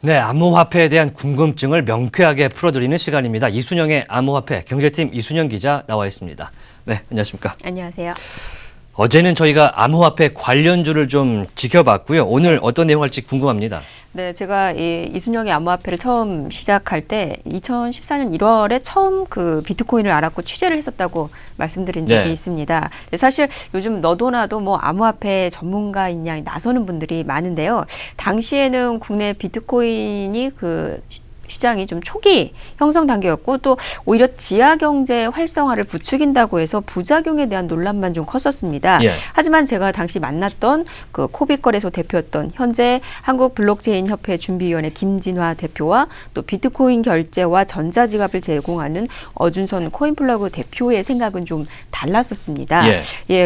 네, 암호화폐에 대한 궁금증을 명쾌하게 풀어드리는 시간입니다. 이순영의 암호화폐 경제팀 이순영 기자 나와 있습니다. 네, 안녕하십니까? 안녕하세요. 어제는 저희가 암호화폐 관련주를 좀 지켜봤고요. 오늘 어떤 내용 할지 궁금합니다. 네, 제가 이순영의 암호화폐를 처음 시작할 때 2014년 1월에 처음 그 비트코인을 알았고 취재를 했었다고 말씀드린 적이 있습니다. 사실 요즘 너도 나도 뭐 암호화폐 전문가 있냐 나서는 분들이 많은데요. 당시에는 국내 비트코인이 그 시장이 좀 초기 형성 단계였고 또 오히려 지하 경제 활성화를 부추긴다고 해서 부작용에 대한 논란만 좀 컸었습니다. 하지만 제가 당시 만났던 그 코빅거래소 대표였던 현재 한국 블록체인 협회 준비위원회 김진화 대표와 또 비트코인 결제와 전자지갑을 제공하는 어준선 코인플러그 대표의 생각은 좀 달랐었습니다.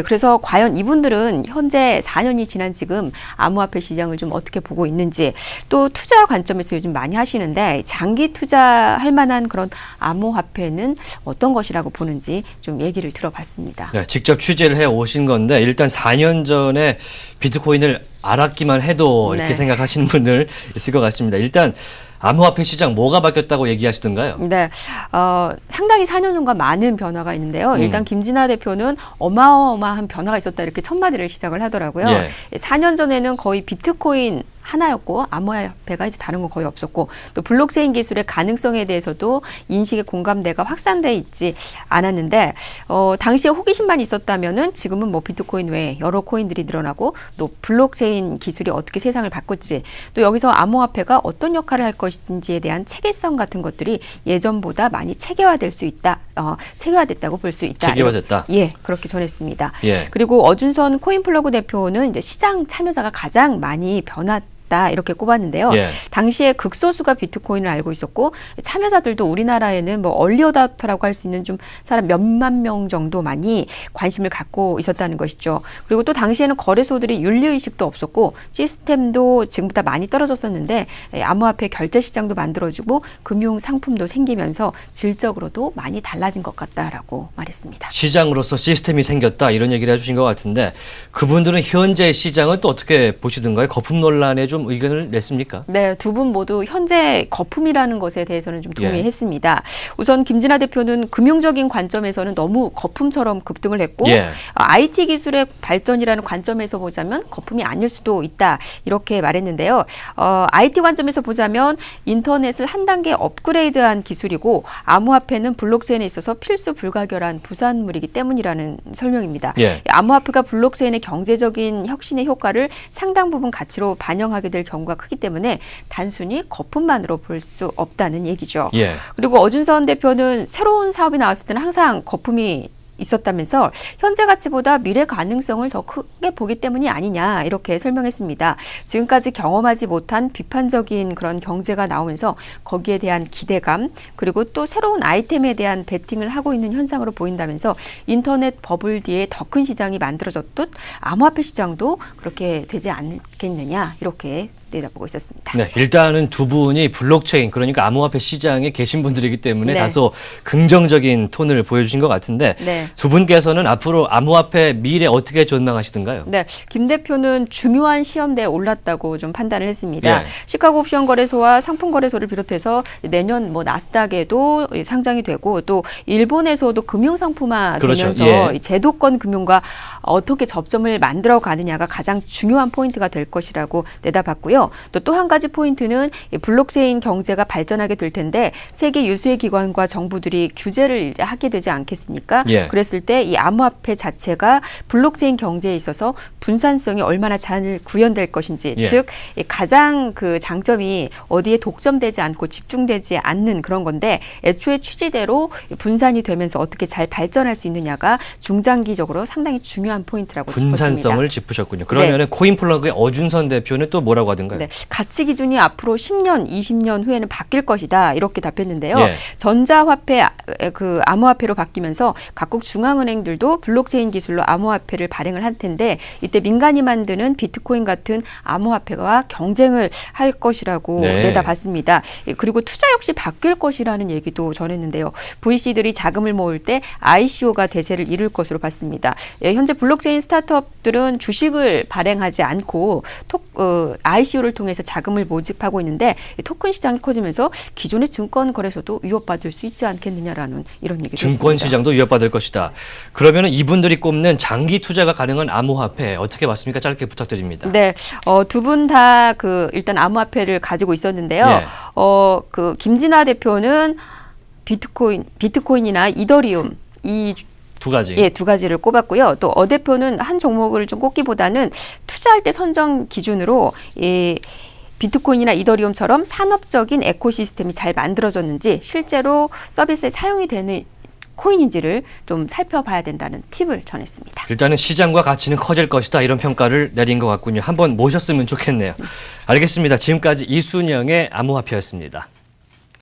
그래서 과연 이분들은 현재 4년이 지난 지금 암호화폐 시장을 좀 어떻게 보고 있는지 또 투자 관점에서 요즘 많이 하시는데 장기 투자할 만한 그런 암호화폐는 어떤 것이라고 보는지 좀 얘기를 들어봤습니다. 네, 직접 취재를 해 오신 건데 일단 4년 전에 비트코인을 알았기만 해도 이렇게 생각하시는 분들 있을 것 같습니다. 일단 암호화폐 시장 뭐가 바뀌었다고 얘기하시던가요? 네, 상당히 4년 전과 많은 변화가 있는데요. 일단 김진아 대표는 어마어마한 변화가 있었다 이렇게 첫 마디를 시작을 하더라고요. 4년 전에는 거의 비트코인 하나였고 암호화폐가 이제 다른 건 거의 없었고 또 블록체인 기술의 가능성에 대해서도 인식의 공감대가 확산돼 있지 않았는데 당시에 호기심만 있었다면은 지금은 뭐 비트코인 외에 여러 코인들이 늘어나고 또 블록체인 기술이 어떻게 세상을 바꿀지 또 여기서 암호화폐가 어떤 역할을 할 것인지에 대한 체계성 같은 것들이 예전보다 많이 체계화될 수 있다. 체계화됐다고 볼 수 있다. 체계화됐다. 예, 그렇게 전했습니다. 그리고 어준선 코인플러그 대표는 이제 시장 참여자가 가장 많이 변화 이렇게 꼽았는데요. 당시에 극소수가 비트코인을 알고 있었고 참여자들도 우리나라에는 뭐 얼리 어답터라고 할 수 있는 좀 사람 몇만 명 정도만이 관심을 갖고 있었다는 것이죠. 그리고 또 당시에는 거래소들이 윤리의식도 없었고 시스템도 지금보다 많이 떨어졌었는데 암호화폐 결제 시장도 만들어지고 금융 상품도 생기면서 질적으로도 많이 달라진 것 같다라고 말했습니다. 시장으로서 시스템이 생겼다 이런 얘기를 해주신 것 같은데 그분들은 현재 시장은 또 어떻게 보시던가요? 거품 논란에 좀 의견을 냈습니까? 네, 두 분 모두 현재 거품이라는 것에 대해서는 좀 동의했습니다. 우선 김진아 대표는 금융적인 관점에서는 너무 거품처럼 급등을 했고 IT 기술의 발전이라는 관점에서 보자면 거품이 아닐 수도 있다 이렇게 말했는데요. IT 관점에서 보자면 인터넷을 한 단계 업그레이드한 기술이고 암호화폐는 블록체인에 있어서 필수 불가결한 부산물이기 때문이라는 설명입니다. 암호화폐가 블록체인의 경제적인 혁신의 효과를 상당 부분 가치로 반영하게 될 경우가 크기 때문에 단순히 거품만으로 볼 수 없다는 얘기죠. 그리고 어준선 대표는 새로운 사업이 나왔을 때는 항상 거품이 있었다면서 현재 가치보다 미래 가능성을 더 크게 보기 때문이 아니냐 이렇게 설명했습니다. 지금까지 경험하지 못한 비판적인 그런 경제가 나오면서 거기에 대한 기대감 그리고 또 새로운 아이템에 대한 베팅을 하고 있는 현상으로 보인다면서 인터넷 버블 뒤에 더 큰 시장이 만들어졌듯 암호화폐 시장도 그렇게 되지 않겠느냐 이렇게 내다보고 있었습니다. 네, 일단은 두 분이 블록체인 그러니까 암호화폐 시장에 계신 분들이기 때문에 다소 긍정적인 톤을 보여주신 것 같은데 두 분께서는 앞으로 암호화폐 미래 어떻게 전망하시던가요? 네, 김 대표는 중요한 시험대에 올랐다고 좀 판단을 했습니다. 시카고 옵션 거래소와 상품 거래소를 비롯해서 내년 뭐 나스닥에도 상장이 되고 또 일본에서도 금융 상품화 되면서 제도권 금융과 어떻게 접점을 만들어 가느냐가 가장 중요한 포인트가 될 것이라고 내다봤고요. 또 한 가지 포인트는 블록체인 경제가 발전하게 될 텐데 세계 유수의 기관과 정부들이 규제를 이제 하게 되지 않겠습니까? 그랬을 때 이 암호화폐 자체가 블록체인 경제에 있어서 분산성이 얼마나 잘 구현될 것인지 즉 가장 그 장점이 어디에 독점되지 않고 집중되지 않는 그런 건데 애초에 취지대로 분산이 되면서 어떻게 잘 발전할 수 있느냐가 중장기적으로 상당히 중요한 포인트라고 짚었습니다. 분산성을 짚으셨군요. 그러면 코인플러그의 어준선 대표는 또 뭐라고 하던가요? 가치 기준이 앞으로 10년, 20년 후에는 바뀔 것이다 이렇게 답했는데요. 전자화폐, 그 암호화폐로 바뀌면서 각국 중앙은행들도 블록체인 기술로 암호화폐를 발행을 할 텐데 이때 민간이 만드는 비트코인 같은 암호화폐와 경쟁을 할 것이라고 내다봤습니다. 그리고 투자 역시 바뀔 것이라는 얘기도 전했는데요. VC들이 자금을 모을 때 ICO가 대세를 이룰 것으로 봤습니다. 현재 블록체인 스타트업들은 주식을 발행하지 않고 ICO ICO를 통해서 자금을 모집하고 있는데 이 토큰 시장이 커지면서 기존의 증권 거래소도 위협받을 수 있지 않겠느냐라는 이런 얘기도 있습니다. 증권 시장도 위협받을 것이다. 그러면 이분들이 꼽는 장기 투자가 가능한 암호화폐 어떻게 봤습니까? 짧게 부탁드립니다. 네, 두 분 다 일단 암호화폐를 가지고 있었는데요. 예. 김진아 대표는 비트코인이나 이더리움 이 두 가지. 예, 두 가지를 꼽았고요. 또 대표는 한 종목을 좀 꼽기보다는 투자할 때 선정 기준으로 비트코인이나 이더리움처럼 산업적인 에코시스템이 잘 만들어졌는지 실제로 서비스에 사용이 되는 코인인지를 좀 살펴봐야 된다는 팁을 전했습니다. 일단은 시장과 가치는 커질 것이다 이런 평가를 내린 것 같군요. 한번 모셨으면 좋겠네요. 알겠습니다. 지금까지 이순영의 암호화폐였습니다.